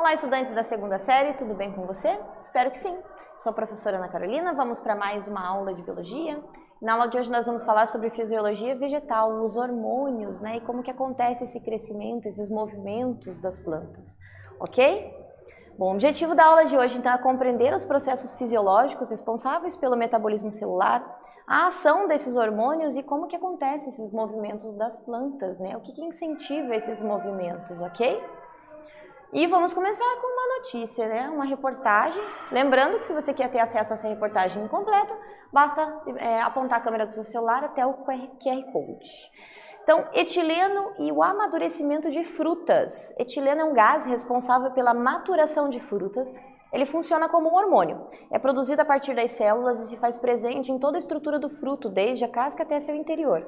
Olá, estudantes da segunda série, tudo bem com você? Espero que sim. Sou a professora Ana Carolina, vamos para mais uma aula de biologia. Na aula de hoje nós vamos falar sobre fisiologia vegetal, os hormônios, né, e como que acontece esse crescimento, esses movimentos das plantas, ok? Bom, o objetivo da aula de hoje então é compreender os processos fisiológicos responsáveis pelo metabolismo celular, a ação desses hormônios e como que acontecem esses movimentos das plantas, né? O que incentiva esses movimentos, ok? E vamos começar com uma notícia, né? Uma reportagem. Lembrando que se você quer ter acesso a essa reportagem completa, basta apontar a câmera do seu celular até o QR Code. Então, etileno e o amadurecimento de frutas. Etileno é um gás responsável pela maturação de frutas. Ele funciona como um hormônio. É produzido a partir das células e se faz presente em toda a estrutura do fruto, desde a casca até seu interior.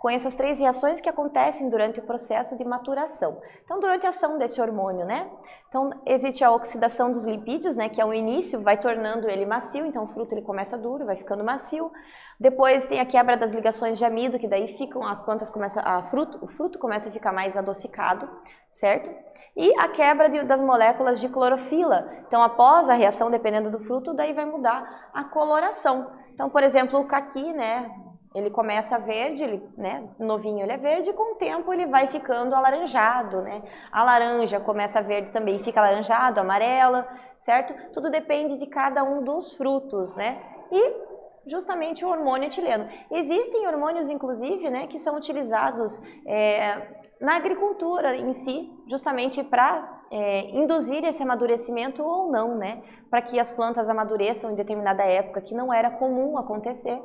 Com essas três reações que acontecem durante o processo de maturação. Então, durante a ação desse hormônio, né? Então, existe a oxidação dos lipídios, né? Que é o início, vai tornando ele macio. Então, o fruto ele começa duro, vai ficando macio. Depois tem a quebra das ligações de amido, que daí ficam, as plantas começam, o fruto começa a ficar mais adocicado, certo? E a quebra das moléculas de clorofila. Então, após a reação, dependendo do fruto, daí vai mudar a coloração. Então, por exemplo, o caqui, né? Ele começa verde, ele, né, novinho ele é verde, e com o tempo ele vai ficando alaranjado, né? A laranja começa verde também, fica alaranjado, amarela, certo? Tudo depende de cada um dos frutos, né? E justamente o hormônio etileno. Existem hormônios, inclusive, né, que são utilizados na agricultura em si, justamente para induzir esse amadurecimento ou não, né? Para que as plantas amadureçam em determinada época, que não era comum acontecer.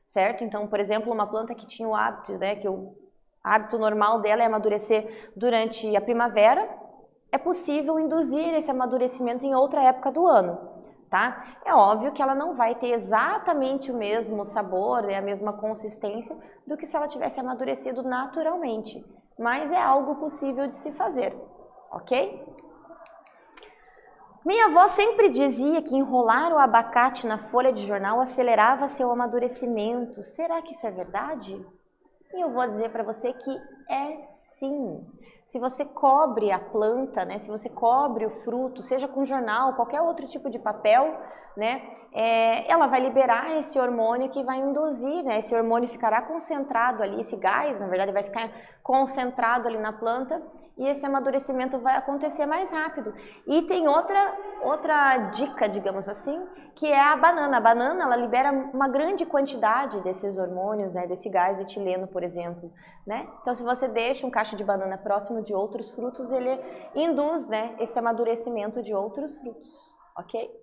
Certo? Então, por exemplo, uma planta que tinha o hábito, né, que o hábito normal dela é amadurecer durante a primavera, é possível induzir esse amadurecimento em outra época do ano, tá? É óbvio que ela não vai ter exatamente o mesmo sabor, a mesma consistência do que se ela tivesse amadurecido naturalmente, mas é algo possível de se fazer, ok? Minha avó sempre dizia que enrolar o abacate na folha de jornal acelerava seu amadurecimento. Será que isso é verdade? E eu vou dizer para você que é sim. Se você cobre a planta, né, se você cobre o fruto, seja com jornal, qualquer outro tipo de papel, né, ela vai liberar esse hormônio que vai induzir, né, esse hormônio ficará concentrado ali, esse gás, na verdade, vai ficar concentrado ali na planta e esse amadurecimento vai acontecer mais rápido. E tem outra dica, digamos assim, que é a banana. A banana, ela libera uma grande quantidade desses hormônios, né, desse gás etileno, por exemplo, né? Então, se você deixa um cacho de banana próximo de outros frutos, ele induz, né, esse amadurecimento de outros frutos, ok?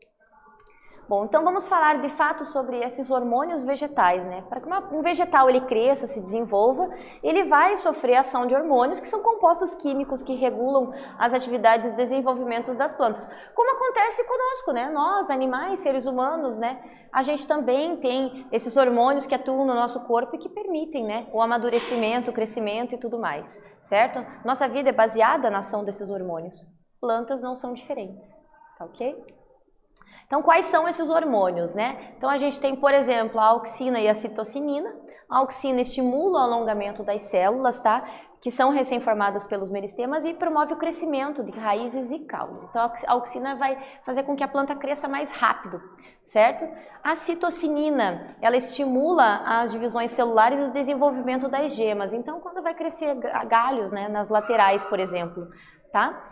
Bom, então vamos falar de fato sobre esses hormônios vegetais, né? Para que um vegetal ele cresça, se desenvolva, ele vai sofrer ação de hormônios, que são compostos químicos que regulam as atividades de desenvolvimento das plantas. Como acontece conosco, né? Nós, animais, seres humanos, né? A gente também tem esses hormônios que atuam no nosso corpo e que permitem, né, o amadurecimento, o crescimento e tudo mais, certo? Nossa vida é baseada na ação desses hormônios. Plantas não são diferentes, tá ok? Então, quais são esses hormônios, né? Então, a gente tem, por exemplo, a auxina e a citocinina. A auxina estimula o alongamento das células, tá? Que são recém-formadas pelos meristemas e promove o crescimento de raízes e caules. Então, a auxina vai fazer com que a planta cresça mais rápido, certo? A citocinina, ela estimula as divisões celulares e o desenvolvimento das gemas. Então, quando vai crescer galhos, né, nas laterais, por exemplo, tá?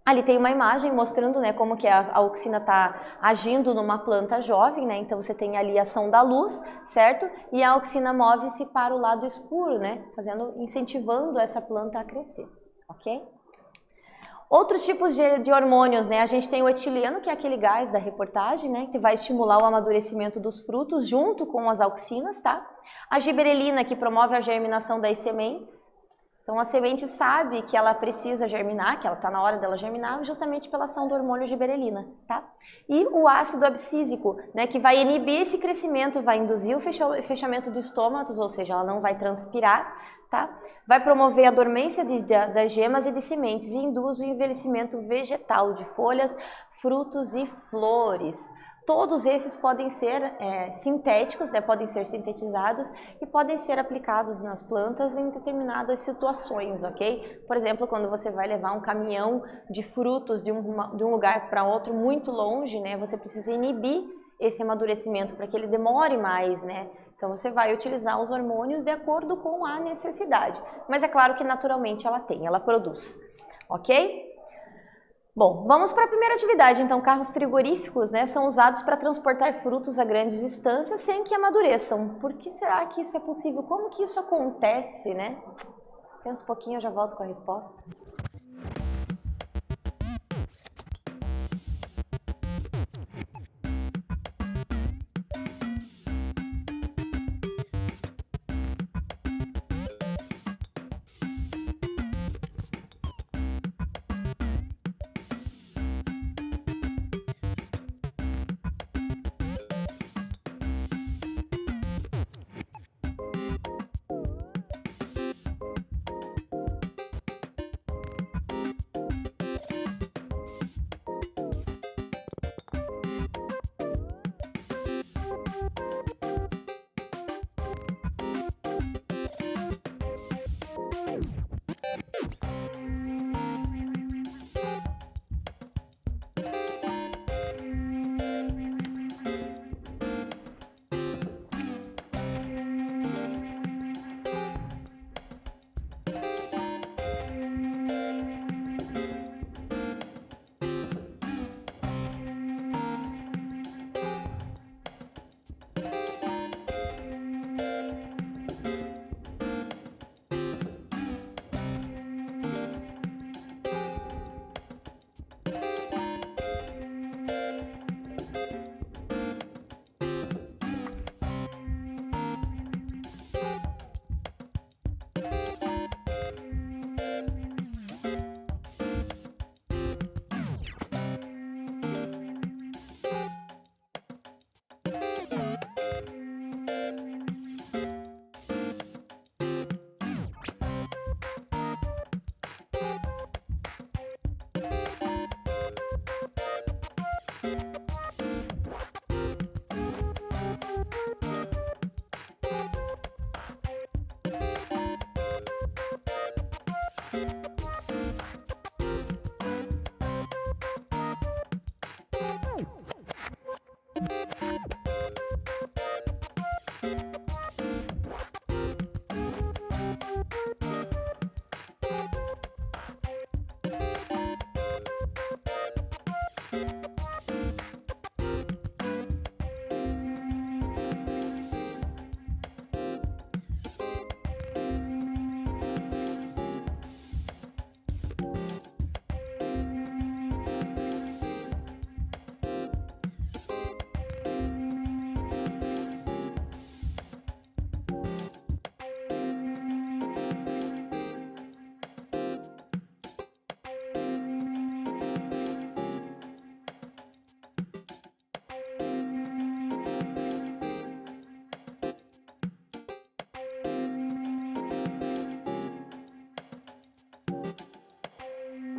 Ali tem uma imagem mostrando, né, como que a auxina está agindo numa planta jovem, né? Então você tem ali a ação da luz, certo? E a auxina move-se para o lado escuro, né? Incentivando essa planta a crescer, ok? Outros tipos de hormônios, né? A gente tem o etileno, que é aquele gás da reportagem, né? Que vai estimular o amadurecimento dos frutos junto com as auxinas, tá? A giberelina, que promove a germinação das sementes. Então, a semente sabe que ela precisa germinar, que ela está na hora dela germinar, justamente pela ação do hormônio giberelina, tá? E o ácido abscísico, né, que vai inibir esse crescimento, vai induzir o fechamento dos estômatos, ou seja, ela não vai transpirar, tá? Vai promover a dormência das gemas e de sementes e induz o envelhecimento vegetal de folhas, frutos e flores. Todos esses podem ser sintéticos, né, podem ser sintetizados e podem ser aplicados nas plantas em determinadas situações, ok? Por exemplo, quando você vai levar um caminhão de frutos de um lugar para outro muito longe, né, você precisa inibir esse amadurecimento para que ele demore mais, né? Então você vai utilizar os hormônios de acordo com a necessidade. Mas é claro que naturalmente ela produz, ok? Bom, vamos para a primeira atividade. Então, carros frigoríficos, né, são usados para transportar frutos a grandes distâncias sem que amadureçam. Por que será que isso é possível? Como que isso acontece, né? Pensa um pouquinho, eu já volto com a resposta.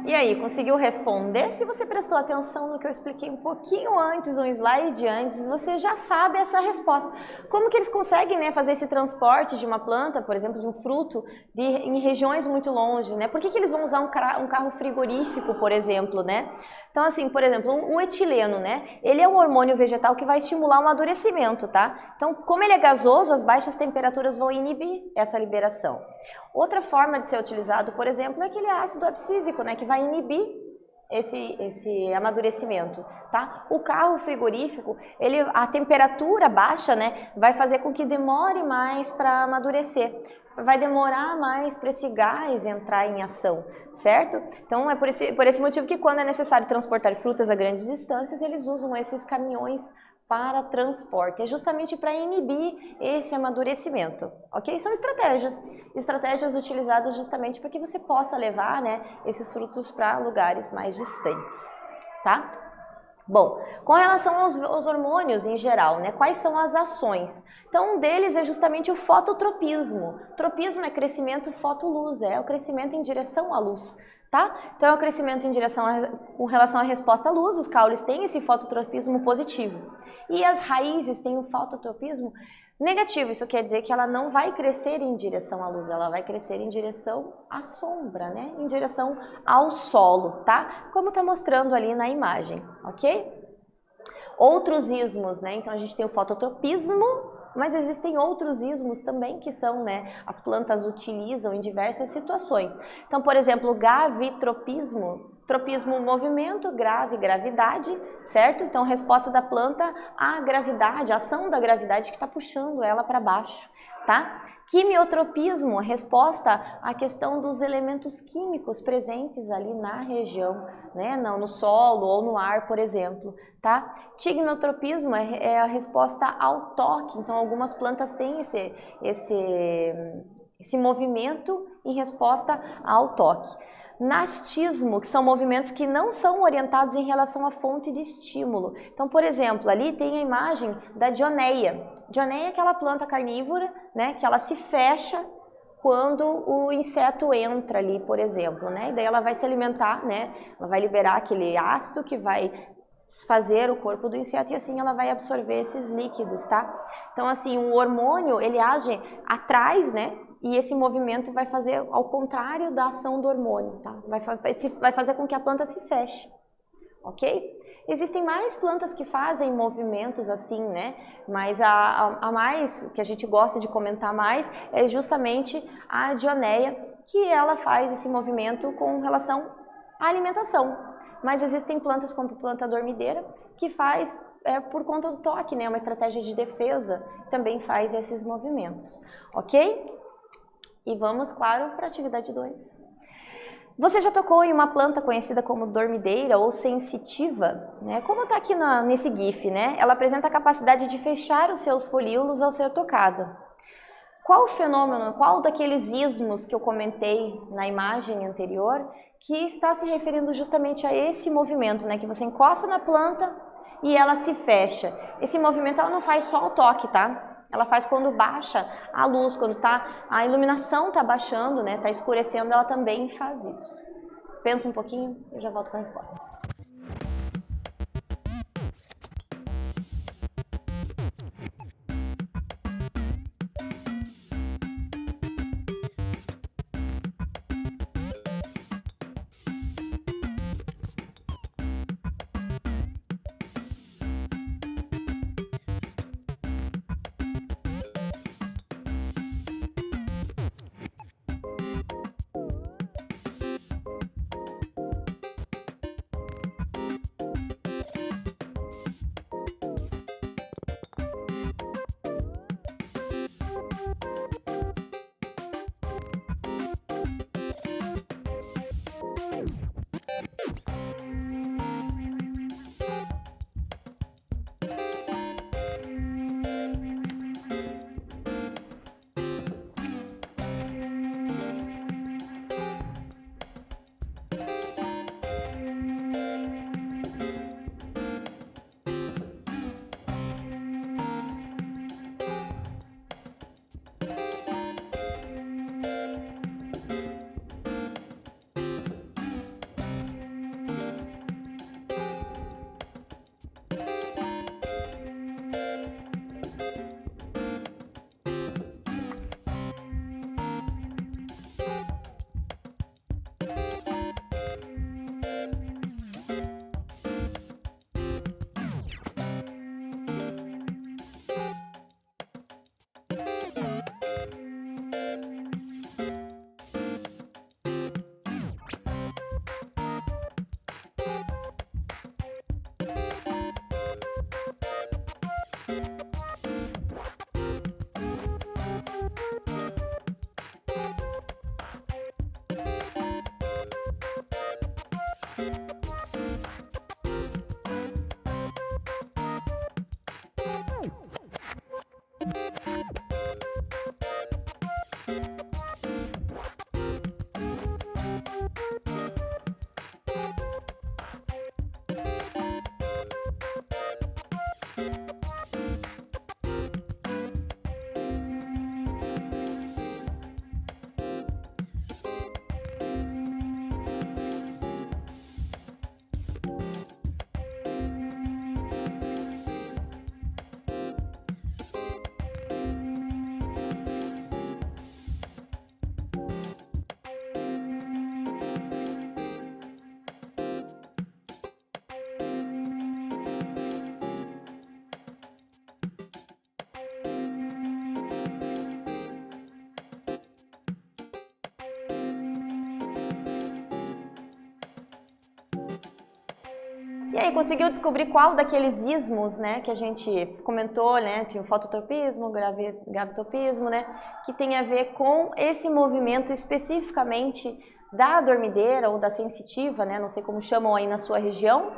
E aí, conseguiu responder? Se você prestou atenção no que eu expliquei um pouquinho antes, um slide antes, você já sabe essa resposta. Como que eles conseguem, né, fazer esse transporte de uma planta, por exemplo, de um fruto, em regiões muito longe, né? Por que eles vão usar um carro frigorífico, por exemplo, né? Então, assim, por exemplo, um etileno, né? Ele é um hormônio vegetal que vai estimular o amadurecimento, tá? Então, como ele é gasoso, as baixas temperaturas vão inibir essa liberação. Outra forma de ser utilizado, por exemplo, é aquele ácido abscísico, né, que vai inibir esse amadurecimento, tá? O carro frigorífico, a temperatura baixa, né, vai fazer com que demore mais para amadurecer. Vai demorar mais para esse gás entrar em ação, certo? Então é por esse motivo que quando é necessário transportar frutas a grandes distâncias, eles usam esses caminhões para transporte, é justamente para inibir esse amadurecimento, ok? São estratégias utilizadas justamente para que você possa levar, né, esses frutos para lugares mais distantes, tá? Bom, com relação aos hormônios em geral, né, quais são as ações? Então, um deles é justamente o fototropismo. Tropismo é crescimento fotoluz, é o crescimento em direção à luz, tá? Então é o crescimento em direção com relação à resposta à luz, os caules têm esse fototropismo positivo. E as raízes têm o fototropismo negativo, isso quer dizer que ela não vai crescer em direção à luz, ela vai crescer em direção à sombra, né? Em direção ao solo, tá? Como está mostrando ali na imagem, ok? Outros ismos, né? Então a gente tem o fototropismo, mas existem outros ismos também que são, né? As plantas utilizam em diversas situações. Então, por exemplo, o gavitropismo, tropismo movimento, gravidade, certo? Então, resposta da planta à gravidade, a ação da gravidade que está puxando ela para baixo, tá? Quimiotropismo, resposta à questão dos elementos químicos presentes ali na região, né? No solo ou no ar, por exemplo, tá? Tignotropismo é a resposta ao toque, então algumas plantas têm esse movimento em resposta ao toque. Nastismo, que são movimentos que não são orientados em relação à fonte de estímulo. Então, por exemplo, ali tem a imagem da dioneia. Dioneia é aquela planta carnívora, né, que ela se fecha quando o inseto entra ali, por exemplo, né, e daí ela vai se alimentar, né, ela vai liberar aquele ácido que vai desfazer o corpo do inseto e assim ela vai absorver esses líquidos, tá? Então, assim, o hormônio, ele age atrás, né, e esse movimento vai fazer ao contrário da ação do hormônio, tá? Vai fazer com que a planta se feche, ok? Existem mais plantas que fazem movimentos assim, né? Mas a mais, que a gente gosta de comentar mais, é justamente a dioneia, que ela faz esse movimento com relação à alimentação. Mas existem plantas como a planta dormideira, que faz por conta do toque, né? Uma estratégia de defesa, também faz esses movimentos, ok? E vamos, claro, para a atividade 2. Você já tocou em uma planta conhecida como dormideira ou sensitiva, né? Como está aqui nesse GIF, né? Ela apresenta a capacidade de fechar os seus folíolos ao ser tocada. Qual o fenômeno, qual daqueles ismos que eu comentei na imagem anterior que está se referindo justamente a esse movimento, né? Que você encosta na planta e ela se fecha. Esse movimento ela não faz só o toque, tá? Ela faz quando baixa a luz, quando a iluminação está baixando, né, está escurecendo, ela também faz isso. Pensa um pouquinho, eu já volto com a resposta. E aí, conseguiu descobrir qual daqueles ismos, né, que a gente comentou, né, tinha o fototropismo, gravitopismo, né, que tem a ver com esse movimento especificamente da dormideira ou da sensitiva, né, não sei como chamam aí na sua região.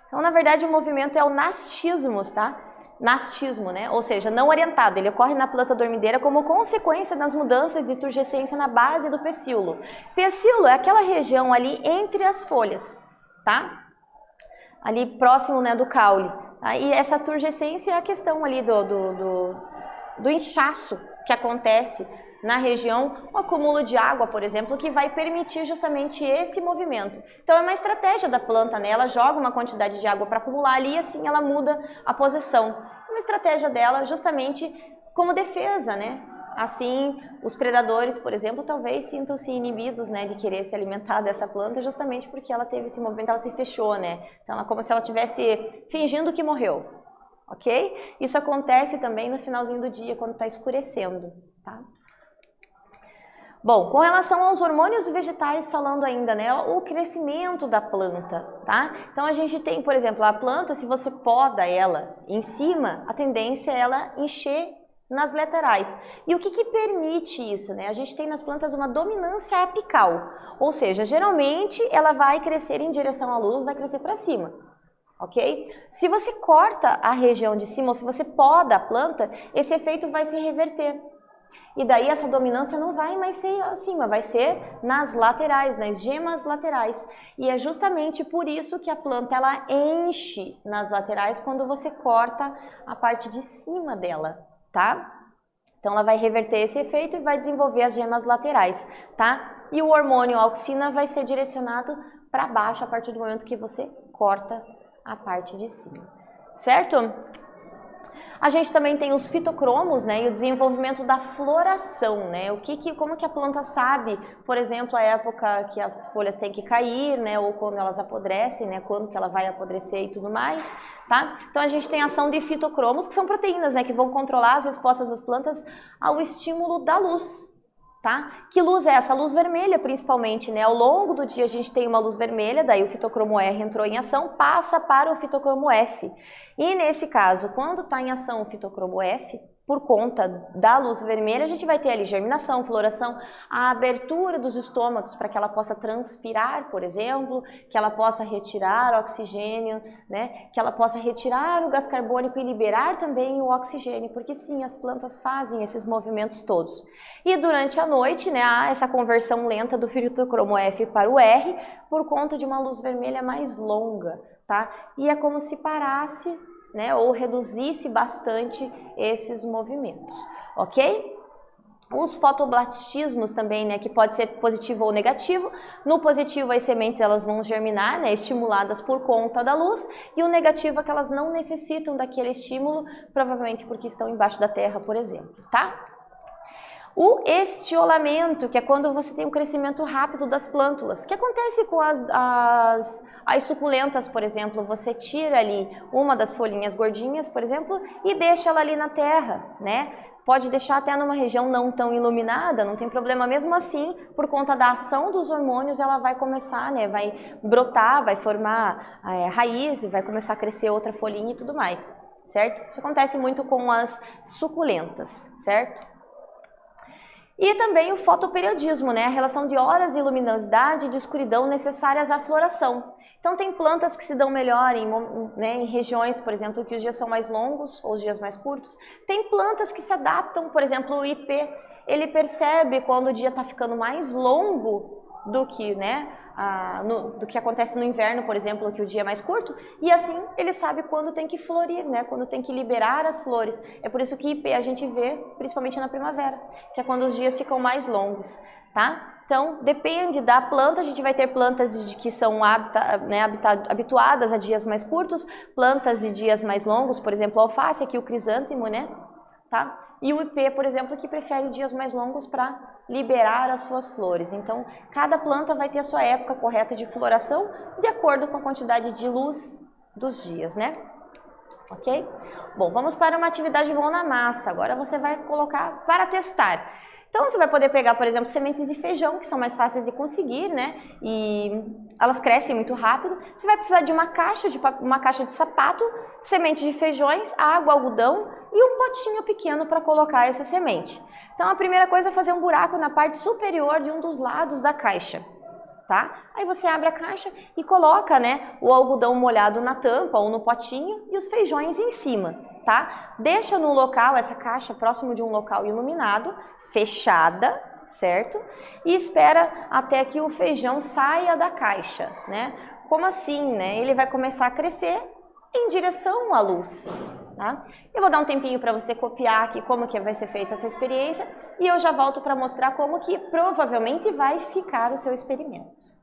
Então, na verdade, o movimento é o nastismo, tá? Nastismo, né? Ou seja, não orientado. Ele ocorre na planta dormideira como consequência das mudanças de turgescência na base do pecíolo. Pecíolo é aquela região ali entre as folhas, tá? Ali próximo, né, do caule. Tá? E essa turgescência é a questão ali do inchaço que acontece na região, o acúmulo de água, por exemplo, que vai permitir justamente esse movimento. Então é uma estratégia da planta, né? Ela joga uma quantidade de água para acumular ali e assim ela muda a posição. Uma estratégia dela justamente como defesa, né? Assim, os predadores, por exemplo, talvez sintam-se inibidos, né, de querer se alimentar dessa planta justamente porque ela teve esse movimento, ela se fechou, né? Então ela como se ela estivesse fingindo que morreu, ok? Isso acontece também no finalzinho do dia, quando está escurecendo, tá? Bom, com relação aos hormônios vegetais, falando ainda, né, o crescimento da planta, tá? Então a gente tem, por exemplo, a planta, se você poda ela em cima, a tendência é ela encher nas laterais. E o que permite isso, né? A gente tem nas plantas uma dominância apical, ou seja, geralmente ela vai crescer em direção à luz, vai crescer para cima, ok? Se você corta a região de cima, ou se você poda a planta, esse efeito vai se reverter. E daí essa dominância não vai mais ser acima, vai ser nas laterais, nas gemas laterais. E é justamente por isso que a planta ela enche nas laterais quando você corta a parte de cima dela, tá? Então ela vai reverter esse efeito e vai desenvolver as gemas laterais, tá? E o hormônio auxina vai ser direcionado para baixo a partir do momento que você corta a parte de cima, certo? A gente também tem os fitocromos, né, e o desenvolvimento da floração, né, como que a planta sabe, por exemplo, a época que as folhas têm que cair, né, ou quando elas apodrecem, né, quando que ela vai apodrecer e tudo mais, tá? Então a gente tem a ação de fitocromos, que são proteínas, né, que vão controlar as respostas das plantas ao estímulo da luz. Tá? Que luz é essa? Luz vermelha, principalmente, né? Ao longo do dia a gente tem uma luz vermelha, daí o fitocromo R entrou em ação, passa para o fitocromo F. E nesse caso, quando está em ação o fitocromo F, por conta da luz vermelha, a gente vai ter ali germinação, floração, a abertura dos estômagos para que ela possa transpirar, por exemplo, que ela possa retirar oxigênio, né? Que ela possa retirar o gás carbônico e liberar também o oxigênio, porque sim, as plantas fazem esses movimentos todos. E durante a noite, né, há essa conversão lenta do fitocromo F para o R por conta de uma luz vermelha mais longa, tá? E é como se parasse, né, ou reduzisse bastante esses movimentos, ok? Os fotoblastismos também, né, que pode ser positivo ou negativo. No positivo, as sementes elas vão germinar, né, estimuladas por conta da luz, e o negativo é que elas não necessitam daquele estímulo, provavelmente porque estão embaixo da terra, por exemplo, tá? O estiolamento, que é quando você tem um crescimento rápido das plântulas. O que acontece com as suculentas, por exemplo? Você tira ali uma das folhinhas gordinhas, por exemplo, e deixa ela ali na terra, né? Pode deixar até numa região não tão iluminada, não tem problema. Mesmo assim, por conta da ação dos hormônios, ela vai começar, né? Vai brotar, vai formar raiz, vai começar a crescer outra folhinha e tudo mais, certo? Isso acontece muito com as suculentas, certo? E também o fotoperiodismo, né? A relação de horas de luminosidade e de escuridão necessárias à floração. Então tem plantas que se dão melhor em regiões, por exemplo, que os dias são mais longos ou os dias mais curtos. Tem plantas que se adaptam, por exemplo, o ipê, ele percebe quando o dia está ficando mais longo do que, né, do que acontece no inverno, por exemplo, que o dia é mais curto, e assim ele sabe quando tem que florir, né, quando tem que liberar as flores. É por isso que ipê a gente vê principalmente na primavera, que é quando os dias ficam mais longos, tá? Então, depende da planta, a gente vai ter plantas que são habituadas a dias mais curtos, plantas de dias mais longos, por exemplo, a alface, aqui o crisântemo, né? Tá? E o ipê, por exemplo, que prefere dias mais longos para liberar as suas flores. Então, cada planta vai ter a sua época correta de floração de acordo com a quantidade de luz dos dias, né? Ok? Bom, vamos para uma atividade mão na massa. Agora você vai colocar para testar. Então você vai poder pegar, por exemplo, sementes de feijão, que são mais fáceis de conseguir, né? E elas crescem muito rápido. Você vai precisar de uma caixa de sapato, sementes de feijões, água, algodão e um potinho pequeno para colocar essa semente. Então a primeira coisa é fazer um buraco na parte superior de um dos lados da caixa. Tá? Aí você abre a caixa e coloca, né, o algodão molhado na tampa ou no potinho e os feijões em cima, tá? Deixa no local, essa caixa próximo de um local iluminado, fechada, certo? E espera até que o feijão saia da caixa, né? Como assim, né? Ele vai começar a crescer em direção à luz, tá? Eu vou dar um tempinho para você copiar aqui como que vai ser feita essa experiência e eu já volto para mostrar como que provavelmente vai ficar o seu experimento.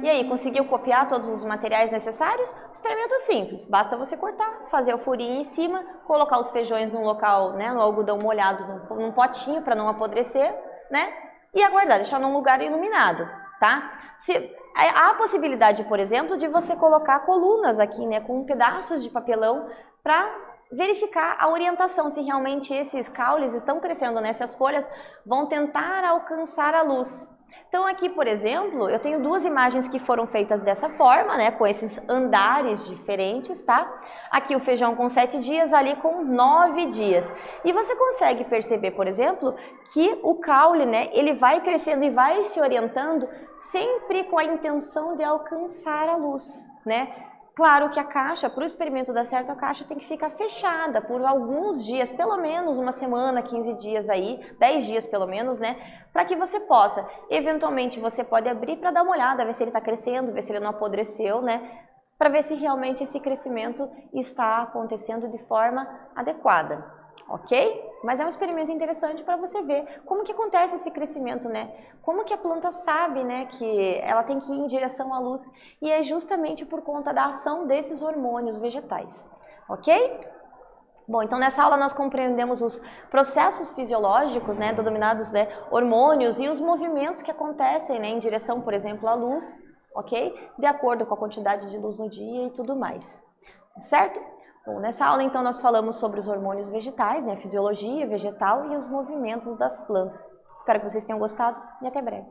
E aí, conseguiu copiar todos os materiais necessários? Experimento simples, basta você cortar, fazer o furinho em cima, colocar os feijões num local, né, no algodão molhado, num potinho para não apodrecer, né, e aguardar, deixar num lugar iluminado, tá? Há a possibilidade, por exemplo, de você colocar colunas aqui, né, com pedaços de papelão para verificar a orientação, se realmente esses caules estão crescendo nessas folhas, vão tentar alcançar a luz. Então aqui, por exemplo, eu tenho duas imagens que foram feitas dessa forma, né, com esses andares diferentes, tá? Aqui o feijão com 7 dias, ali com 9 dias. E você consegue perceber, por exemplo, que o caule, né, ele vai crescendo e vai se orientando sempre com a intenção de alcançar a luz, né? Claro que a caixa, para o experimento dar certo, a caixa tem que ficar fechada por alguns dias, pelo menos uma semana, 15 dias aí, 10 dias pelo menos, né? Para que você possa, eventualmente você pode abrir para dar uma olhada, ver se ele está crescendo, ver se ele não apodreceu, né? Para ver se realmente esse crescimento está acontecendo de forma adequada. ok? Mas é um experimento interessante para você ver como que acontece esse crescimento, né? Como que a planta sabe, né, que ela tem que ir em direção à luz, e é justamente por conta da ação desses hormônios vegetais, ok? Bom, então nessa aula nós compreendemos os processos fisiológicos, né, denominados, né, hormônios, e os movimentos que acontecem, né, em direção, por exemplo, à luz, ok? De acordo com a quantidade de luz no dia e tudo mais, certo? Bom, nessa aula então nós falamos sobre os hormônios vegetais, né, fisiologia vegetal e os movimentos das plantas. Espero que vocês tenham gostado e até breve.